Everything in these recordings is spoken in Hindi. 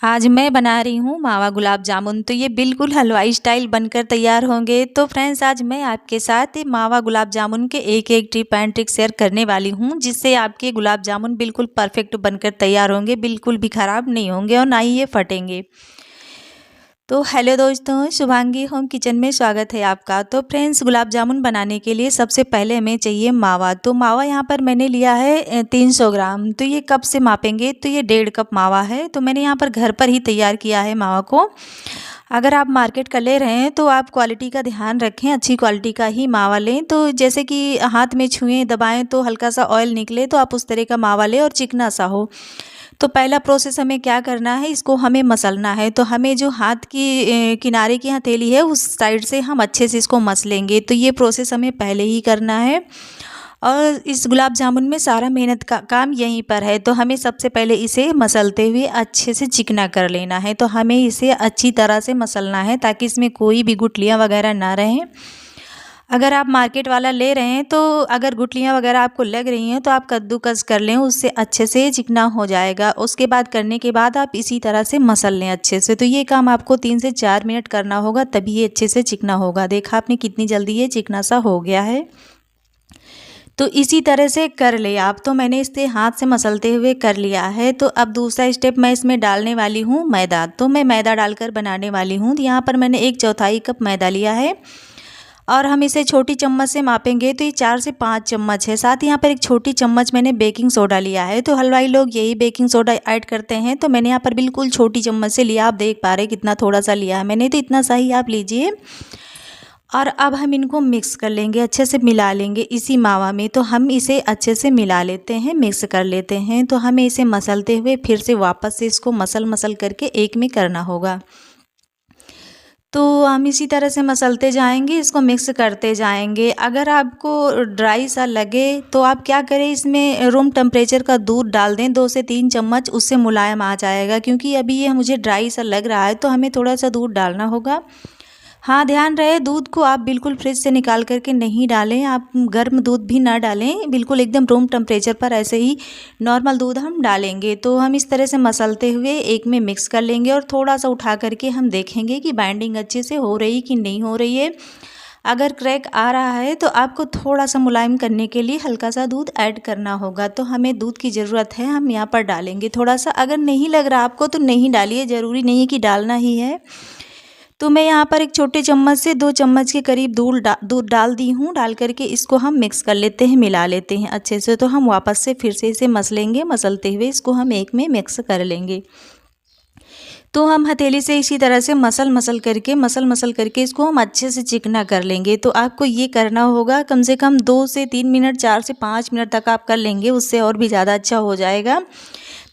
आज मैं बना रही हूँ मावा गुलाब जामुन। तो ये बिल्कुल हलवाई स्टाइल बनकर तैयार होंगे। तो फ्रेंड्स, आज मैं आपके साथ ये मावा गुलाब जामुन के एक टिप एंड ट्रिक शेयर करने वाली हूँ, जिससे आपके गुलाब जामुन बिल्कुल परफेक्ट बनकर तैयार होंगे, बिल्कुल भी ख़राब नहीं होंगे और ना ही ये फटेंगे। तो हेलो दोस्तों, शुभांगी होम किचन में स्वागत है आपका। तो फ्रेंड्स, गुलाब जामुन बनाने के लिए सबसे पहले हमें चाहिए मावा। तो मावा यहाँ पर मैंने लिया है 300 ग्राम। तो ये कप से मापेंगे तो ये 1.5 कप मावा है। तो मैंने यहाँ पर घर पर ही तैयार किया है मावा को। अगर आप मार्केट का ले रहे हैं तो आप क्वालिटी का ध्यान रखें, अच्छी क्वालिटी का ही मावा लें। तो जैसे कि हाथ में छुएं, दबाएं तो हल्का सा ऑयल निकले, तो आप उस तरह का मावा लें और चिकना सा हो। तो पहला प्रोसेस हमें क्या करना है, इसको हमें मसलना है। तो हमें जो हाथ की किनारे की हथेली है उस साइड से हम अच्छे से इसको मस लेंगे। तो ये प्रोसेस हमें पहले ही करना है और इस गुलाब जामुन में सारा मेहनत का काम यहीं पर है। तो हमें सबसे पहले इसे मसलते हुए अच्छे से चिकना कर लेना है। तो हमें इसे अच्छी तरह से मसलना है ताकि इसमें कोई भी गुठलियाँ वगैरह ना रहें। अगर आप मार्केट वाला ले रहे हैं तो अगर गुठलियाँ वगैरह आपको लग रही हैं तो आप कद्दूकस कर लें, उससे अच्छे से चिकना हो जाएगा। उसके बाद करने के बाद आप इसी तरह से मसल लें अच्छे से। तो ये काम आपको 3 से 4 मिनट करना होगा, तभी ये अच्छे से चिकना होगा। देखा आपने कितनी जल्दी ये चिकना सा हो गया है। तो इसी तरह से कर ले आप। तो मैंने इसे हाथ से मसलते हुए कर लिया है। तो अब दूसरा स्टेप मैं इसमें डालने वाली हूँ मैदा। तो मैं मैदा डालकर बनाने वाली हूँ। तो यहाँ पर मैंने 1/4 कप मैदा लिया है और हम इसे छोटी चम्मच से मापेंगे तो ये 4 से 5 चम्मच है। साथ ही यहाँ पर एक छोटी चम्मच मैंने बेकिंग सोडा लिया है। तो हलवाई लोग यही बेकिंग सोडा ऐड करते हैं। तो मैंने यहाँ पर बिल्कुल छोटी चम्मच से लिया। आप देख पा रहे हैं कितना थोड़ा सा लिया है मैंने, तो इतना सा ही आप लीजिए। और अब हम इनको मिक्स कर लेंगे, अच्छे से मिला लेंगे इसी मावा में। तो हम इसे अच्छे से मिला लेते हैं, मिक्स कर लेते हैं। तो हमें इसे मसलते हुए फिर से वापस से इसको मसल करके एक में करना होगा। तो हम इसी तरह से मसलते जाएंगे, इसको मिक्स करते जाएंगे। अगर आपको ड्राई सा लगे तो आप क्या करें, इसमें रूम टेम्परेचर का दूध डाल दें 2 से 3 चम्मच, उससे मुलायम आ जाएगा। क्योंकि अभी ये मुझे ड्राई सा लग रहा है तो हमें थोड़ा सा दूध डालना होगा। हाँ, ध्यान रहे दूध को आप बिल्कुल फ्रिज से निकाल करके नहीं डालें, आप गर्म दूध भी ना डालें, बिल्कुल एकदम रूम टेम्परेचर पर ऐसे ही नॉर्मल दूध हम डालेंगे। तो हम इस तरह से मसलते हुए एक में मिक्स कर लेंगे और थोड़ा सा उठा करके हम देखेंगे कि बाइंडिंग अच्छे से हो रही कि नहीं हो रही है। अगर क्रैक आ रहा है तो आपको थोड़ा सा मुलायम करने के लिए हल्का सा दूध ऐड करना होगा। तो हमें दूध की ज़रूरत है, हम यहाँ पर डालेंगे थोड़ा सा। अगर नहीं लग रहा आपको तो नहीं डालिए, ज़रूरी नहीं है कि डालना ही है। तो मैं यहाँ पर एक छोटे चम्मच से 2 चम्मच के करीब दूध डाल दी हूँ। डाल करके इसको हम मिक्स कर लेते हैं, मिला लेते हैं अच्छे से। तो हम वापस से फिर से इसे मसलेंगे, मसलते हुए इसको हम एक में मिक्स कर लेंगे। तो हम हथेली से इसी तरह से मसल करके इसको हम अच्छे से चिकना कर लेंगे। तो आपको ये करना होगा कम से कम 2 से 3 मिनट, 4 से 5 मिनट तक आप कर लेंगे, उससे और भी ज़्यादा अच्छा हो जाएगा।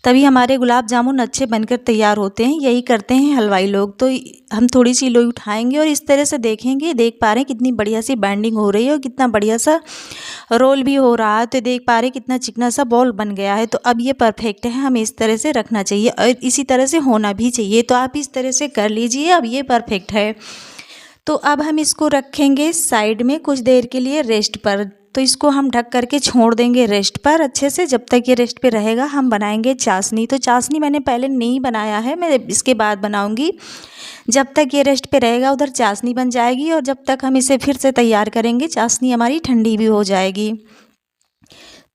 तभी हमारे गुलाब जामुन अच्छे बनकर तैयार होते हैं। यही करते हैं हलवाई लोग। तो हम थोड़ी सी लोई उठाएंगे और इस तरह से देखेंगे, देख पा रहे हैं कितनी बढ़िया सी बाइंडिंग हो रही है और कितना बढ़िया सा रोल भी हो रहा है। तो देख पा रहे हैं कितना चिकना सा बॉल बन गया है। तो अब ये परफेक्ट है, हमें इस तरह से रखना चाहिए और इसी तरह से होना भी चाहिए। तो आप इस तरह से कर लीजिए, अब ये परफेक्ट है। तो अब हम इसको रखेंगे साइड में कुछ देर के लिए रेस्ट पर। तो इसको हम ढक करके छोड़ देंगे रेस्ट पर अच्छे से। जब तक ये रेस्ट पे रहेगा हम बनाएंगे चाशनी। तो चाशनी मैंने पहले नहीं बनाया है, मैं इसके बाद बनाऊंगी। जब तक ये रेस्ट पे रहेगा उधर चाशनी बन जाएगी और जब तक हम इसे फिर से तैयार करेंगे चाशनी हमारी ठंडी भी हो जाएगी।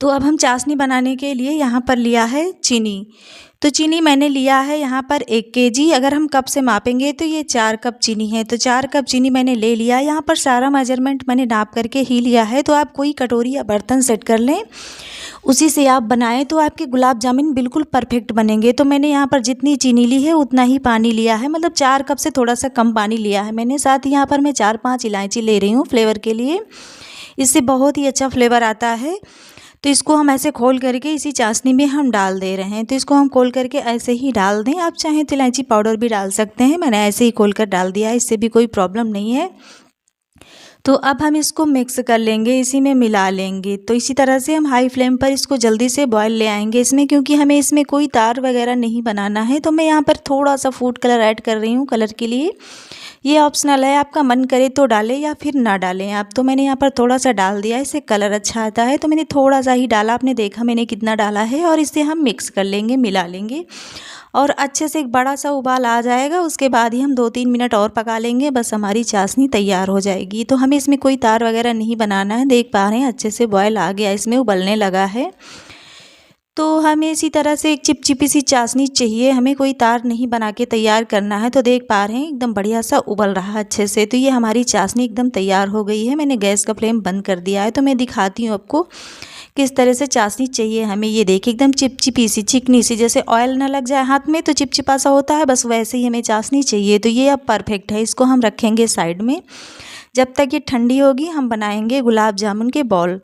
तो अब हम चाशनी बनाने के लिए यहाँ पर लिया है चीनी। तो चीनी मैंने लिया है यहाँ पर 1 केजी। अगर हम कप से मापेंगे तो ये 4 कप चीनी है। तो 4 कप चीनी मैंने ले लिया। यहाँ पर सारा मेजरमेंट मैंने नाप करके ही लिया है। तो आप कोई कटोरी या बर्तन सेट कर लें, उसी से आप बनाएं तो आपके गुलाब जामुन बिल्कुल परफेक्ट बनेंगे। तो मैंने यहाँ पर जितनी चीनी ली है उतना ही पानी लिया है, मतलब 4 कप से थोड़ा सा कम पानी लिया है मैंने। साथ ही यहाँ पर मैं 4-5 इलायची ले रही हूँ फ्लेवर के लिए, इससे बहुत ही अच्छा फ्लेवर आता है। तो इसको हम ऐसे खोल करके इसी चाशनी में हम डाल दे रहे हैं। तो इसको हम खोल करके ऐसे ही डाल दें। आप चाहें तो इलायची पाउडर भी डाल सकते हैं, मैंने ऐसे ही खोल कर डाल दिया है, इससे भी कोई प्रॉब्लम नहीं है। तो अब हम इसको मिक्स कर लेंगे, इसी में मिला लेंगे। तो इसी तरह से हम हाई फ्लेम पर इसको जल्दी से बॉयल ले आएंगे इसमें, क्योंकि हमें इसमें कोई तार वगैरह नहीं बनाना है। तो मैं यहाँ पर थोड़ा सा फूड कलर ऐड कर रही हूँ कलर के लिए। ये ऑप्शनल है, आपका मन करे तो डालें या फिर ना डालें आप। तो मैंने यहाँ पर थोड़ा सा डाल दिया, इससे कलर अच्छा आता है। तो मैंने थोड़ा सा ही डाला, आपने देखा मैंने कितना डाला है। और इसे हम मिक्स कर लेंगे, मिला लेंगे। और अच्छे से एक बड़ा सा उबाल आ जाएगा, उसके बाद ही हम 2-3 मिनट और पका लेंगे, बस हमारी चाशनी तैयार हो जाएगी। तो हमें इसमें कोई तार वगैरह नहीं बनाना है। देख पा रहे हैं अच्छे से बॉयल आ गया, इसमें उबलने लगा है। तो हमें इसी तरह से एक चिपचिपी सी चाशनी चाहिए, हमें कोई तार नहीं बना के तैयार करना है। तो देख पा रहे हैं एकदम बढ़िया सा उबल रहा है अच्छे से। तो ये हमारी चाशनी एकदम तैयार हो गई है। मैंने गैस का फ्लेम बंद कर दिया है। तो मैं दिखाती हूँ आपको किस तरह से चाशनी चाहिए हमें। ये देखिए एकदम चिपचिपी सी, चिकनी सी, जैसे ऑयल ना लग जाए हाथ में तो चिपचिपा सा होता है, बस वैसे ही हमें चाशनी चाहिए। तो ये अब परफेक्ट है, इसको हम रखेंगे साइड में। जब तक ये ठंडी होगी हम बनाएंगे गुलाब जामुन के बॉल।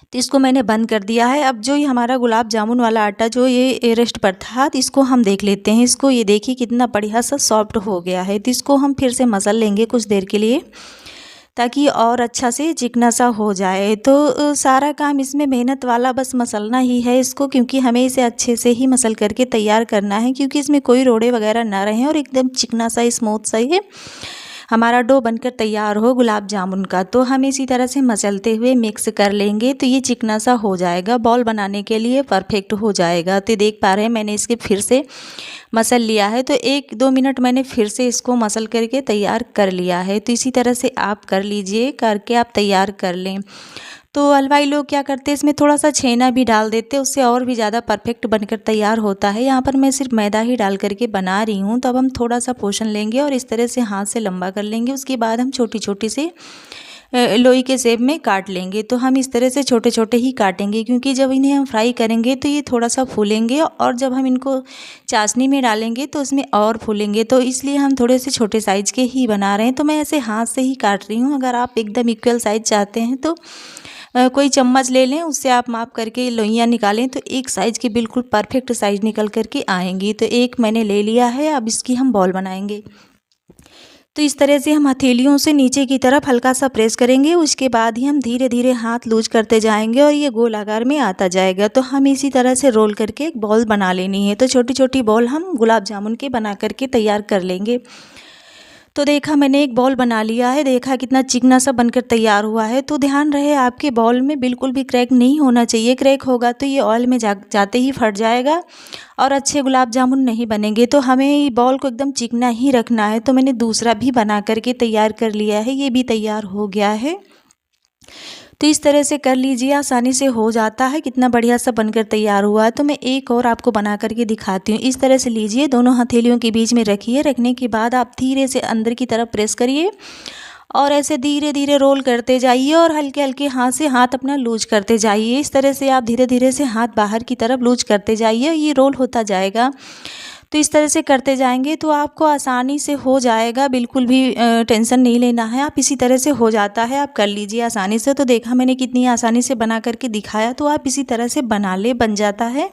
तो इसको मैंने बंद कर दिया है। अब जो ये हमारा गुलाब जामुन वाला आटा जो ये रेस्ट पर था, तो इसको हम देख लेते हैं। इसको ये देखिए कितना बढ़िया सा सॉफ्ट हो गया है। तो इसको हम फिर से मसल लेंगे कुछ देर के लिए, ताकि और अच्छा से चिकना सा हो जाए। तो सारा काम इसमें मेहनत वाला बस मसलना ही है इसको, क्योंकि हमें इसे अच्छे से ही मसल करके तैयार करना है, क्योंकि इसमें कोई रोड़े वगैरह ना रहें और एकदम चिकना सा स्मूथ सा ये हमारा डो बनकर तैयार हो गुलाब जामुन का। तो हम इसी तरह से मसलते हुए मिक्स कर लेंगे, तो ये चिकना सा हो जाएगा, बॉल बनाने के लिए परफेक्ट हो जाएगा। तो देख पा रहे हैं मैंने इसके फिर से मसल लिया है। तो 1-2 मिनट मैंने फिर से इसको मसल करके तैयार कर लिया है। तो इसी तरह से आप कर लीजिए, करके आप तैयार कर लें। तो हलवाई लोग क्या करते हैं, इसमें थोड़ा सा छेना भी डाल देते हैं, उससे और भी ज़्यादा परफेक्ट बनकर तैयार होता है। यहाँ पर मैं सिर्फ मैदा ही डाल करके बना रही हूँ। तो अब हम थोड़ा सा पोर्शन लेंगे और इस तरह से हाथ से लंबा कर लेंगे। उसके बाद हम छोटी छोटी से लोई के शेप में काट लेंगे। तो हम इस तरह से छोटे छोटे ही काटेंगे, क्योंकि जब इन्हें हम फ्राई करेंगे तो ये थोड़ा सा फूलेंगे, और जब हम इनको चाशनी में डालेंगे तो उसमें और फूलेंगे। तो इसलिए हम थोड़े से छोटे साइज़ के ही बना रहे हैं। तो मैं ऐसे हाथ से ही काट रही हूँ। अगर आप एकदम इक्वल साइज़ चाहते हैं तो कोई चम्मच ले लें, उससे आप माप करके लोइयाँ निकालें, तो एक साइज़ की बिल्कुल परफेक्ट साइज़ निकल करके आएंगी। तो एक मैंने ले लिया है। अब इसकी हम बॉल बनाएंगे। तो इस तरह से हम हथेलियों से नीचे की तरफ हल्का सा प्रेस करेंगे। उसके बाद ही हम धीरे धीरे हाथ लूज करते जाएंगे और ये गोल आकार में आता जाएगा। तो हम इसी तरह से रोल करके एक बॉल बना लेनी है। तो छोटी छोटी बॉल हम गुलाब जामुन के बना करके तैयार कर लेंगे। तो देखा मैंने एक बॉल बना लिया है, देखा कितना चिकना सा बनकर तैयार हुआ है। तो ध्यान रहे आपके बॉल में बिल्कुल भी क्रैक नहीं होना चाहिए। क्रैक होगा तो ये ऑयल में जाते ही फट जाएगा और अच्छे गुलाब जामुन नहीं बनेंगे। तो हमें बॉल को एकदम चिकना ही रखना है। तो मैंने दूसरा भी बना करके तैयार कर लिया है, ये भी तैयार हो गया है। तो इस तरह से कर लीजिए, आसानी से हो जाता है। कितना बढ़िया सा बनकर तैयार हुआ है। तो मैं एक और आपको बना करके दिखाती हूँ। इस तरह से लीजिए, दोनों हथेलियों के बीच में रखिए। रखने के बाद आप धीरे से अंदर की तरफ प्रेस करिए और ऐसे धीरे धीरे रोल करते जाइए और हल्के हल्के हाथ से हाथ अपना लूज करते जाइए। इस तरह से आप धीरे धीरे से हाथ बाहर की तरफ लूज करते जाइए, ये रोल होता जाएगा। तो इस तरह से करते जाएंगे तो आपको आसानी से हो जाएगा, बिल्कुल भी टेंशन नहीं लेना है। आप इसी तरह से हो जाता है, आप कर लीजिए आसानी से। तो देखा मैंने कितनी आसानी से बना करके दिखाया। तो आप इसी तरह से बना ले, बन जाता है।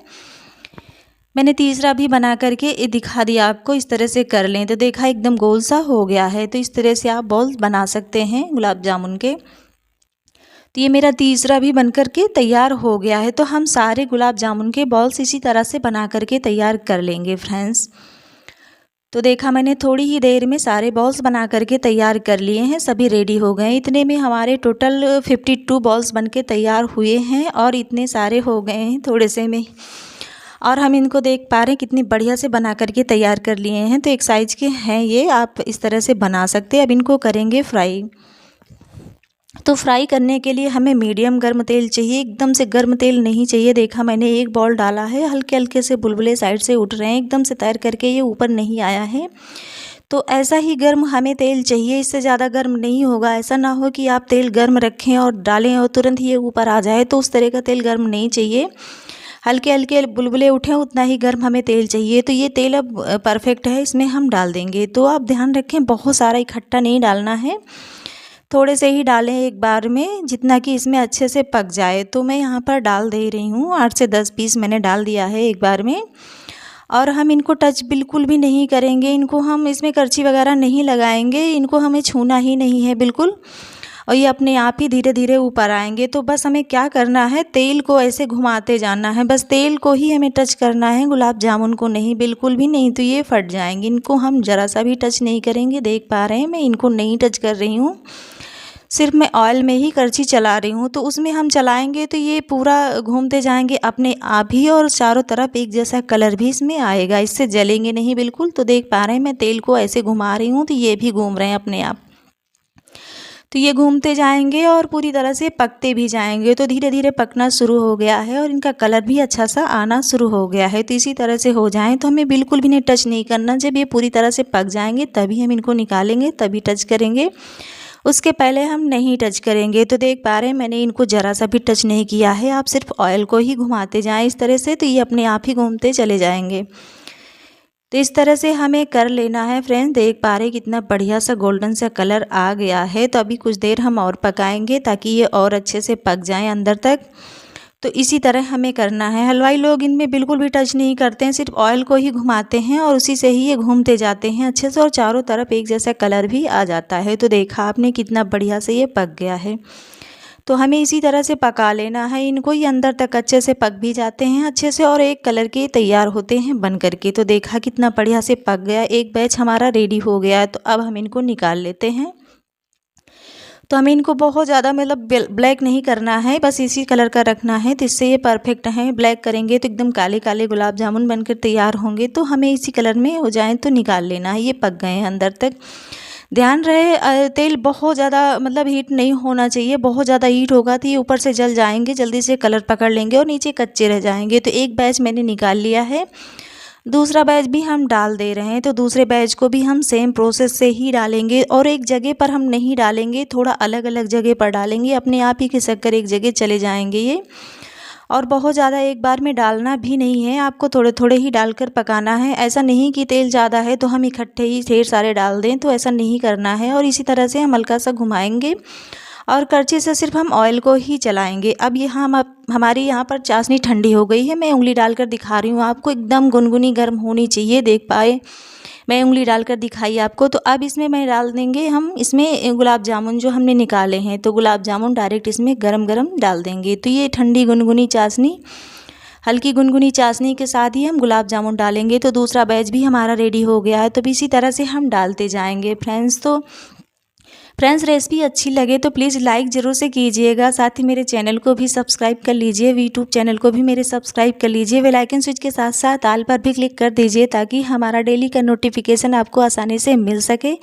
मैंने तीसरा भी बना करके दिखा दिया आपको, इस तरह से कर लें। तो देखा एकदम गोल सा हो गया है। तो इस तरह से आप बॉल बना सकते हैं गुलाब जामुन के। तो ये मेरा तीसरा भी बनकर के तैयार हो गया है। तो हम सारे गुलाब जामुन के बॉल्स इसी तरह से बना करके तैयार कर लेंगे फ्रेंड्स। तो देखा मैंने थोड़ी ही देर में सारे बॉल्स बना करके तैयार कर लिए हैं, सभी रेडी हो गए। इतने में हमारे टोटल 52 बॉल्स बनके तैयार हुए हैं और इतने सारे हो गए हैं थोड़े से में। और हम इनको देख पा रहे हैं कितनी बढ़िया से बना करके तैयार कर लिए हैं। तो एक साइज़ के हैं ये, आप इस तरह से बना सकते हैं। अब इनको करेंगे फ्राई। तो फ्राई करने के लिए हमें मीडियम गर्म तेल चाहिए, एकदम से गर्म तेल नहीं चाहिए। देखा मैंने एक बॉल डाला है, हल्के हल्के से बुलबुले साइड से उठ रहे हैं, एकदम से तैर करके ये ऊपर नहीं आया है। तो ऐसा ही गर्म हमें तेल चाहिए, इससे ज़्यादा गर्म नहीं होगा। ऐसा ना हो कि आप तेल गर्म रखें और डालें और तुरंत ये ऊपर आ जाए, तो उस तरह का तेल गर्म नहीं चाहिए। हल्के हल्के बुलबुले उठें उतना ही गर्म हमें तेल चाहिए। तो ये तेल अब परफेक्ट है, इसमें हम डाल देंगे। तो आप ध्यान रखें बहुत सारा इकट्ठा नहीं डालना है, थोड़े से ही डालें एक बार में, जितना कि इसमें अच्छे से पक जाए। तो मैं यहाँ पर डाल दे रही हूँ 8 से 10 पीस मैंने डाल दिया है एक बार में। और हम इनको टच बिल्कुल भी नहीं करेंगे, इनको हम इसमें करछी वगैरह नहीं लगाएंगे, इनको हमें छूना ही नहीं है बिल्कुल। और ये अपने आप ही धीरे धीरे ऊपर आएंगे। तो बस हमें क्या करना है, तेल को ऐसे घुमाते जाना है, बस तेल को ही हमें टच करना है, गुलाब जामुन को नहीं, बिल्कुल भी नहीं। तो ये फट जाएंगे, इनको हम ज़रा सा भी टच नहीं करेंगे। देख पा रहे हैं मैं इनको नहीं टच कर रही हूँ। सिर्फ मैं ऑयल में ही करछी चला रही हूँ। तो उसमें हम चलाएंगे तो ये पूरा घूमते जाएंगे अपने आप ही, और चारों तरफ एक जैसा कलर भी इसमें आएगा, इससे जलेंगे नहीं बिल्कुल। तो देख पा रहे हैं मैं तेल को ऐसे घुमा रही हूँ तो ये भी घूम रहे हैं अपने आप। तो ये घूमते जाएंगे और पूरी तरह से पकते भी जाएंगे। तो धीरे धीरे पकना शुरू हो गया है और इनका कलर भी अच्छा सा आना शुरू हो गया है। तो इसी तरह से हो जाएं तो हमें बिल्कुल भी नहीं टच नहीं करना। जब ये पूरी तरह से पक जाएंगे तभी हम इनको निकालेंगे, तभी टच करेंगे, उसके पहले हम नहीं टच करेंगे। तो देख पा रहे हैं मैंने इनको ज़रा सा भी टच नहीं किया है। आप सिर्फ ऑयल को ही घुमाते जाएं इस तरह से, तो ये अपने आप ही घूमते चले जाएंगे। तो इस तरह से हमें कर लेना है फ्रेंड्स। देख पा रहे कितना बढ़िया सा गोल्डन सा कलर आ गया है। तो अभी कुछ देर हम और पकाएंगे ताकि ये और अच्छे से पक जाएं अंदर तक। तो इसी तरह हमें करना है। हलवाई लोग इनमें बिल्कुल भी टच नहीं करते हैं, सिर्फ ऑयल को ही घुमाते हैं और उसी से ही ये घूमते जाते हैं अच्छे से, और चारों तरफ एक जैसा कलर भी आ जाता है। तो देखा आपने कितना बढ़िया से ये पक गया है। तो हमें इसी तरह से पका लेना है इनको। ये अंदर तक अच्छे से पक भी जाते हैं अच्छे से और एक कलर के तैयार होते हैं बन करके। तो देखा कितना बढ़िया से पक गया, एक बैच हमारा रेडी हो गया है। तो अब हम इनको निकाल लेते हैं। तो हमें इनको बहुत ज़्यादा मतलब ब्लैक नहीं करना है, बस इसी कलर का रखना है, तो इससे ये परफेक्ट है। ब्लैक करेंगे तो एकदम काले काले गुलाब जामुन बनकर तैयार होंगे। तो हमें इसी कलर में हो जाएं तो निकाल लेना है। ये पक गए हैं अंदर तक। ध्यान रहे तेल बहुत ज़्यादा मतलब हीट नहीं होना चाहिए। बहुत ज़्यादा हीट होगा तो ये ऊपर से जल जाएंगे, जल्दी से कलर पकड़ लेंगे और नीचे कच्चे रह जाएंगे। तो एक बैच मैंने निकाल लिया है, दूसरा बैच भी हम डाल दे रहे हैं। तो दूसरे बैच को भी हम सेम प्रोसेस से ही डालेंगे और एक जगह पर हम नहीं डालेंगे, थोड़ा अलग अलग जगह पर डालेंगे। अपने आप ही खिसक एक जगह चले जाएंगे ये। और बहुत ज़्यादा एक बार में डालना भी नहीं है, आपको थोड़े थोड़े ही डालकर पकाना है। ऐसा नहीं कि तेल ज़्यादा है तो हम इकट्ठे ही ढेर सारे डाल दें, तो ऐसा नहीं करना है। और इसी तरह से हम हल्का सा घुमाएंगे और करछी से सिर्फ हम ऑयल को ही चलाएंगे। अब यहाँ हमारी यहाँ पर चाशनी ठंडी हो गई है। मैं उंगली डालकर दिखा रही हूँ आपको, एकदम गुनगुनी गर्म होनी चाहिए। देख पाए मैं उंगली डालकर दिखाई आपको। तो अब इसमें मैं डाल देंगे हम इसमें गुलाब जामुन जो हमने निकाले हैं। तो गुलाब जामुन डायरेक्ट इसमें गरम गरम डाल देंगे। तो ये ठंडी गुनगुनी चाशनी, हल्की गुनगुनी चाशनी के साथ ही हम गुलाब जामुन डालेंगे। तो दूसरा बैच भी हमारा रेडी हो गया है। तो इसी तरह से हम डालते जाएंगे फ्रेंड्स। तो फ्रेंड्स रेसिपी अच्छी लगे तो प्लीज़ लाइक ज़रूर से कीजिएगा, साथ ही मेरे चैनल को भी सब्सक्राइब कर लीजिए। यूट्यूब चैनल को भी मेरे सब्सक्राइब कर लीजिए। बेल आइकन स्विच के साथ साथ ऑल पर भी क्लिक कर दीजिए ताकि हमारा डेली का नोटिफिकेशन आपको आसानी से मिल सके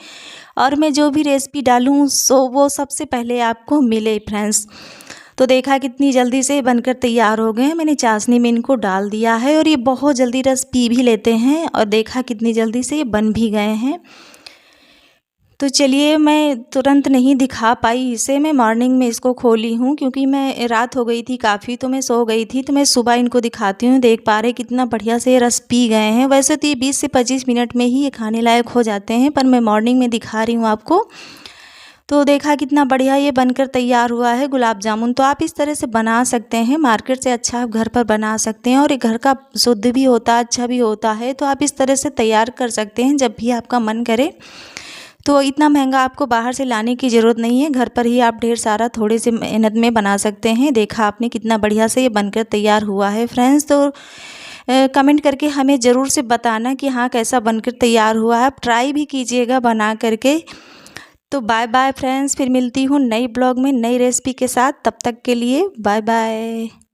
और मैं जो भी रेसिपी डालूँ वो सबसे पहले आपको मिले फ्रेंड्स। तो देखा कितनी जल्दी से बनकर तैयार हो गए हैं। मैंने चाशनी में इनको डाल दिया है और ये बहुत जल्दी रस पी भी लेते हैं, और देखा कितनी जल्दी से ये बन भी गए हैं। तो चलिए मैं तुरंत नहीं दिखा पाई इसे, मैं मॉर्निंग में इसको खोली हूँ क्योंकि मैं रात हो गई थी काफ़ी, तो मैं सो गई थी। तो मैं सुबह इनको दिखाती हूँ। देख पा रहे कितना बढ़िया से रस पी गए हैं। वैसे तो ये 20 से 25 मिनट में ही ये खाने लायक हो जाते हैं, पर मैं मॉर्निंग में दिखा रही हूँ आपको। तो देखा कितना बढ़िया ये बनकर तैयार हुआ है गुलाब जामुन। तो आप इस तरह से बना सकते हैं, मार्केट से अच्छा आप घर पर बना सकते हैं और ये घर का शुद्ध भी होता है, अच्छा भी होता है। तो आप इस तरह से तैयार कर सकते हैं जब भी आपका मन करे। तो इतना महंगा आपको बाहर से लाने की ज़रूरत नहीं है, घर पर ही आप ढेर सारा थोड़े से मेहनत में बना सकते हैं। देखा आपने कितना बढ़िया से ये बनकर तैयार हुआ है फ्रेंड्स। तो कमेंट करके हमें ज़रूर से बताना कि हाँ कैसा बनकर तैयार हुआ है। आप ट्राई भी कीजिएगा बना करके। तो बाय बाय फ्रेंड्स, फिर मिलती हूँ नई ब्लॉग में नई रेसिपी के साथ। तब तक के लिए बाय बाय।